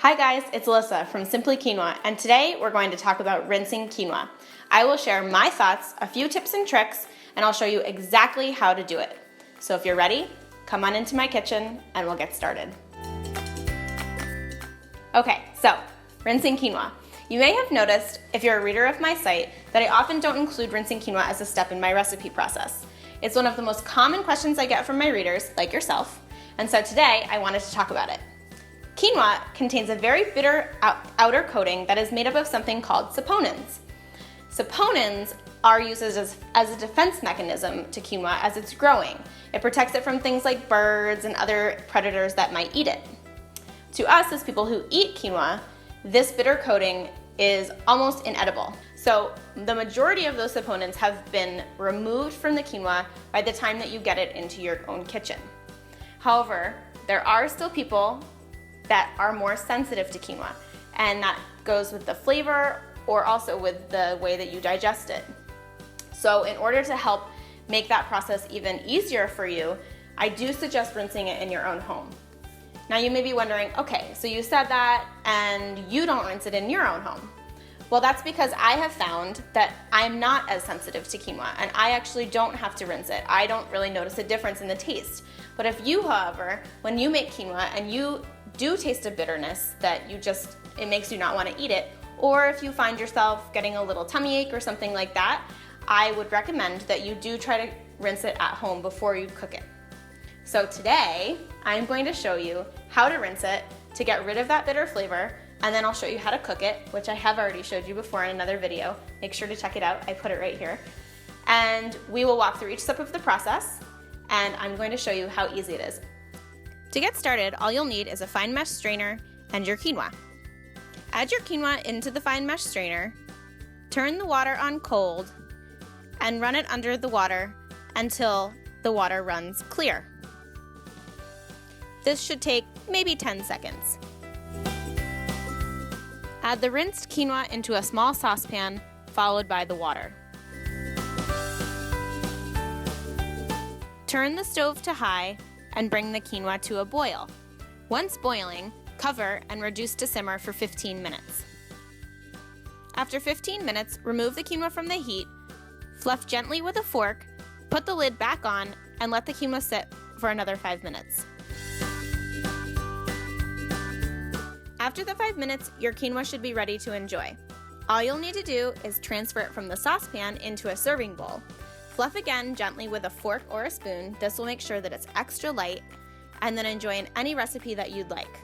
Hi guys, it's Alyssa from Simply Quinoa, and today we're going to talk about rinsing quinoa. I will share my thoughts, a few tips and tricks, and I'll show you exactly how to do it. So if you're ready, come on into my kitchen and we'll get started. Okay, so rinsing quinoa. You may have noticed, if you're a reader of my site, that I often don't include rinsing quinoa as a step in my recipe process. It's one of the most common questions I get from my readers, like yourself, and so today I wanted to talk about it. Quinoa contains a very bitter outer coating that is made up of something called saponins. Saponins are used as a defense mechanism to quinoa as it's growing. It protects it from things like birds and other predators that might eat it. To us, as people who eat quinoa, this bitter coating is almost inedible. So the majority of those saponins have been removed from the quinoa by the time that you get it into your own kitchen. However, there are still people that are more sensitive to quinoa, and that goes with the flavor or also with the way that you digest it. So in order to help make that process even easier for you, I do suggest rinsing it in your own home. Now you may be wondering, okay, so you said that and you don't rinse it in your own home. Well, that's because I have found that I'm not as sensitive to quinoa, and I actually don't have to rinse it. I don't really notice a difference in the taste. But if you, however, when you make quinoa and you do taste a bitterness that it makes you not want to eat it, or if you find yourself getting a little tummy ache or something like that, I would recommend that you do try to rinse it at home before you cook it. So today, I'm going to show you how to rinse it to get rid of that bitter flavor, and then I'll show you how to cook it, which I have already showed you before in another video. Make sure to check it out, I put it right here. And we will walk through each step of the process, and I'm going to show you how easy it is. To get started, all you'll need is a fine mesh strainer and your quinoa. Add your quinoa into the fine mesh strainer, turn the water on cold, and run it under the water until the water runs clear. This should take maybe 10 seconds. Add the rinsed quinoa into a small saucepan, followed by the water. Turn the stove to high and bring the quinoa to a boil. Once boiling, cover and reduce to simmer for 15 minutes. After 15 minutes, remove the quinoa from the heat, fluff gently with a fork, put the lid back on, and let the quinoa sit for another 5 minutes. After the 5 minutes, your quinoa should be ready to enjoy. All you'll need to do is transfer it from the saucepan into a serving bowl. Fluff again gently with a fork or a spoon. This will make sure that it's extra light, and then enjoy in any recipe that you'd like.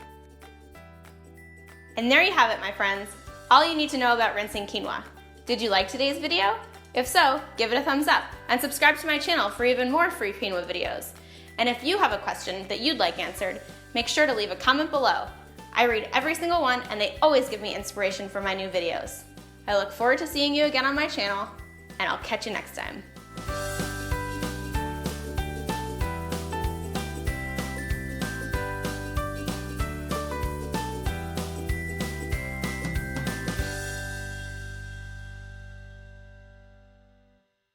And there you have it, my friends. All you need to know about rinsing quinoa. Did you like today's video? If so, give it a thumbs up and subscribe to my channel for even more free quinoa videos. And if you have a question that you'd like answered, make sure to leave a comment below. I read every single one, and they always give me inspiration for my new videos. I look forward to seeing you again on my channel, and I'll catch you next time.